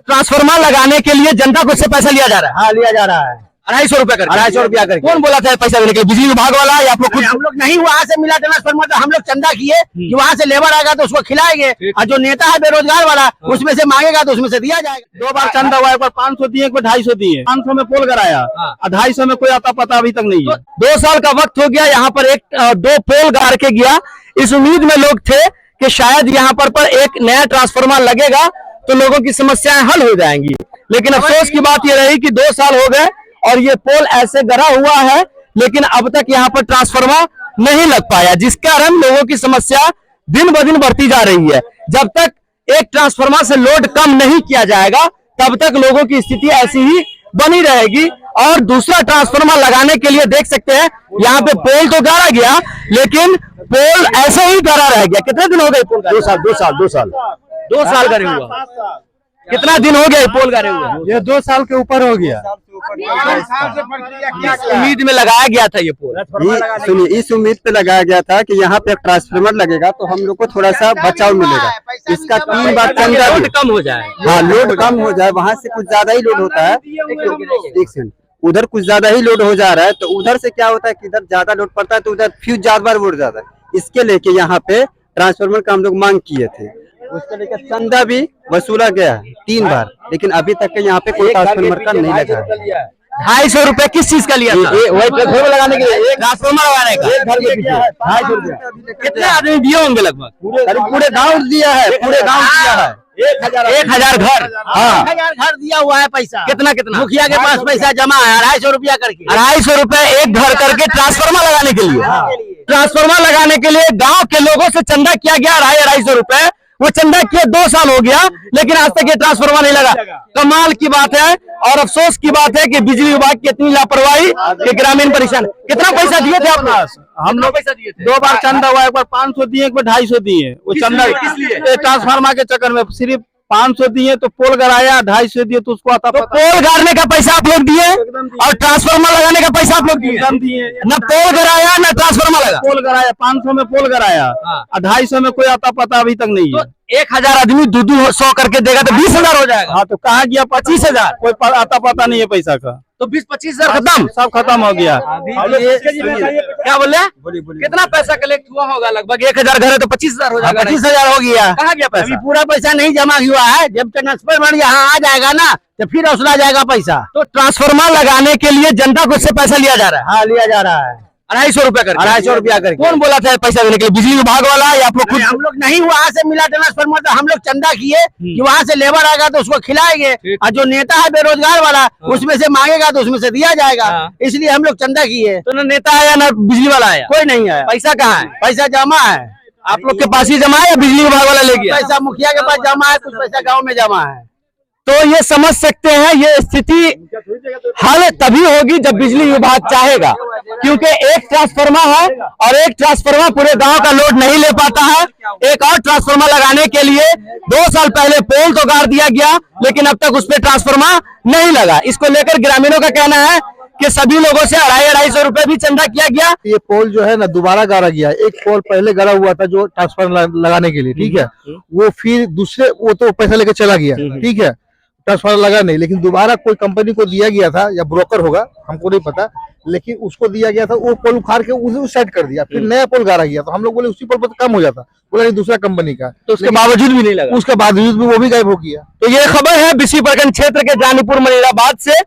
Transformer लगाने के लिए जनता को उससे पैसा लिया जा रहा है। हाँ, लिया जा रहा है 250 रुपए कर 250 रुपया करके। कौन बोला था पैसा देने के लिए? बिजली विभाग वाला या आप लोग खुद? हम लोग नहीं, वहाँ से मिला ट्रांसफार्मर तो हम लोग चंदा किए कि वहाँ से लेबर आएगा तो उसको खिलाएंगे, और जो नेता है बेरोजगार वाला उसमें से मांगेगा तो उसमें से दिया जाएगा। 2 बार चंदा हुआ, एक बार 500 दिए, एक बार 250 दिए। 500 में पोल कराया और 250 में कोई आता पता अभी तक नहीं है। 2 साल का वक्त हो गया, यहाँ पर 2 पोल गाड़ के गया। इस उम्मीद में लोग थे कि शायद यहाँ पर एक नया ट्रांसफार्मर लगेगा तो लोगों की समस्याएं हल हो जाएंगी, लेकिन अफसोस की बात यह रही कि 2 साल हो गए और ये पोल ऐसे गड़ा हुआ है, लेकिन अब तक यहाँ पर ट्रांसफार्मर नहीं लग पाया, जिस कारण लोगों की समस्या दिन ब दिन बढ़ती जा रही है। जब तक एक ट्रांसफार्मर से लोड कम नहीं किया जाएगा तब तक लोगों की स्थिति ऐसी ही बनी रहेगी। और दूसरा ट्रांसफार्मर लगाने के लिए देख सकते हैं यहाँ पे पोल तो गाड़ा गया, लेकिन पोल ऐसे ही गड़ा रह गया। कितने दिन हो गए पोल? 2 साल 2 साल गड़े हुआ। कितना दिन हो गया पोल गड़े हुए? ये 2 साल के ऊपर हो गया। उम्मीद में लगाया गया था ये पोल। सुनिए, इस उम्मीद पे लगाया गया था कि यहाँ पे एक ट्रांसफार्मर लगेगा तो हम लोग को थोड़ा सा बचाव मिलेगा। इसका 3 बार चंदा लोड कम हो जाए। हाँ, लोड कम हो जाए, वहाँ से कुछ ज्यादा ही लोड होता है। एक सेकंड, उधर कुछ ज्यादा ही लोड हो जा रहा है, तो उधर से क्या होता है कि इधर ज्यादा लोड पड़ता है तो उधर फ्यूज ज्यादा बार उड़ जाता है। इसके लेके यहाँ पे ट्रांसफार्मर का हम लोग मांग किए थे, उसके लेकर चंदा भी वसूला गया है 3 बार, लेकिन अभी तक के यहाँ पे कोई ट्रांसफार्मर का नहीं लगा है। 250 रुपए किस चीज का लिया था? वही ट्रांसफार्मर लगाने के लिए, ट्रांसफार्मर लगाने का। एक घर के पीछे 250 रुपया। कितने आदमी दिए होंगे लगभग? पूरे गाँव दिया है, पूरे गाँव दिया है। 1000 घर। हाँ, 1000 घर दिया हुआ है पैसा। कितना मुखिया के पास पैसा जमा है 250 रुपया करके। 250 रुपए एक घर करके ट्रांसफार्मर लगाने के लिए। ट्रांसफार्मर लगाने के लिए गांव के लोगों से चंदा किया गया 250 रुपए। वो चंदा किए 2 साल हो गया, लेकिन आज तक ये ट्रांसफार्मर नहीं लगा। कमाल की बात है और अफसोस की बात है कि बिजली विभाग की इतनी लापरवाही कि ग्रामीण परेशान। कितना पैसा दिए थे आपने? हम लोग पैसा दिए थे? 2 बार चंदा हुआ, एक बार 500 दिए, एक बार 250 दिए। वो चंदा किस लिए? ट्रांसफार्मर के चक्कर में सिर्फ 500 दिए तो पोल गड़ाया, 250 दिए तो उसको आता तो पोल गाड़ने का पैसा आप लोग दिए और ट्रांसफार्मर लगाने का पैसा आप लोग दिए? दिए। न पोल गड़ाया न ट्रांसफार्मर लगा। पोल गड़ाया, 500 में पोल गड़ाया और 250 में कोई आता पता अभी तक नहीं है। 1000 आदमी 200 करके देगा तो 20,000 हो जाएगा। हाँ, तो कहाँ गया 25,000? कोई आता पता नहीं है पैसा का, तो 20-25,000 खत्म, सब खत्म हो गया। क्या बोले? कितना पैसा कलेक्ट हुआ होगा? लगभग 1000 घर है तो 25,000 हो जाएगा। 25,000 हो गया। कहाँ गया अभी पैसा? पूरा पैसा नहीं जमा हुआ है, जब ट्रांसफार्मर यहाँ आ जाएगा ना तो फिर वसूला जाएगा पैसा। तो ट्रांसफार्मर लगाने के लिए जनता को उससे पैसा लिया जा रहा है। हाँ, लिया जा रहा है 250 रुपए कर 250 रुपया करके। कौन बोला था पैसा देने के लिए? बिजली विभाग वाला या आप लोग खुद? हम लोग नहीं, वहाँ से मिला ट्रांसफार्मर तो हम लोग चंदा किए कि वहाँ से लेबर आएगा तो उसको खिलाएंगे, और जो नेता है बेरोजगार वाला उसमें से मांगेगा तो उसमें से दिया जाएगा। इसलिए हम लोग चंदा किए। तो न नेता आया न बिजली वाला आया? कोई नहीं आया। पैसा कहाँ है? पैसा जमा है। आप लोग के पास ही जमा है या बिजली विभाग वाला ले गया? पैसा मुखिया के पास जमा है, कुछ पैसा गाँव में जमा है। तो ये समझ सकते हैं ये स्थिति हल तभी होगी जब बिजली विभाग चाहेगा, क्योंकि एक ट्रांसफार्मर है और एक ट्रांसफार्मर पूरे गांव का लोड नहीं ले पाता है। एक और ट्रांसफार्मर लगाने के लिए 2 साल पहले पोल तो गाड़ दिया गया, लेकिन अब तक उस पर ट्रांसफार्मर नहीं लगा। इसको लेकर ग्रामीणों का कहना है कि सभी लोगों से 250 रुपए भी चंदा किया गया। ये पोल जो है ना दोबारा गाड़ा गया। एक पोल पहले गड़ा हुआ था जो ट्रांसफार्मर लगाने के लिए, ठीक है, वो फिर दूसरे वो तो पैसा लेके चला गया, ठीक है, ट्रांसफार्मर लगा नहीं, लेकिन दोबारा कोई कंपनी को दिया गया था या ब्रोकर होगा हमको नहीं पता, लेकिन उसको दिया गया था, वो पोल उखाड़ के उस साइड कर दिया, फिर नया पोल गाड़ा गया। तो हम लोग बोले उसी पोल पर कम हो जाता, बोला नहीं दूसरा कंपनी का, तो उसके बावजूद भी नहीं लगा। उसके बावजूद भी वो भी गायब हो गया। तो ये खबर है बिस्फी प्रखंड क्षेत्र के जानीपुर मनीराबाद से।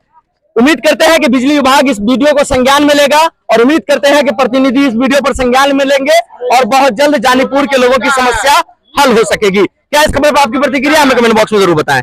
उम्मीद करते हैं कि बिजली विभाग इस वीडियो को संज्ञान में लेगा और उम्मीद करते हैं कि प्रतिनिधि इस वीडियो पर संज्ञान में लेंगे और बहुत जल्द जानीपुर के लोगों की समस्या हल हो सकेगी। क्या इस खबर पर आपकी प्रतिक्रिया हमें कमेंट बॉक्स में जरूर बताएं।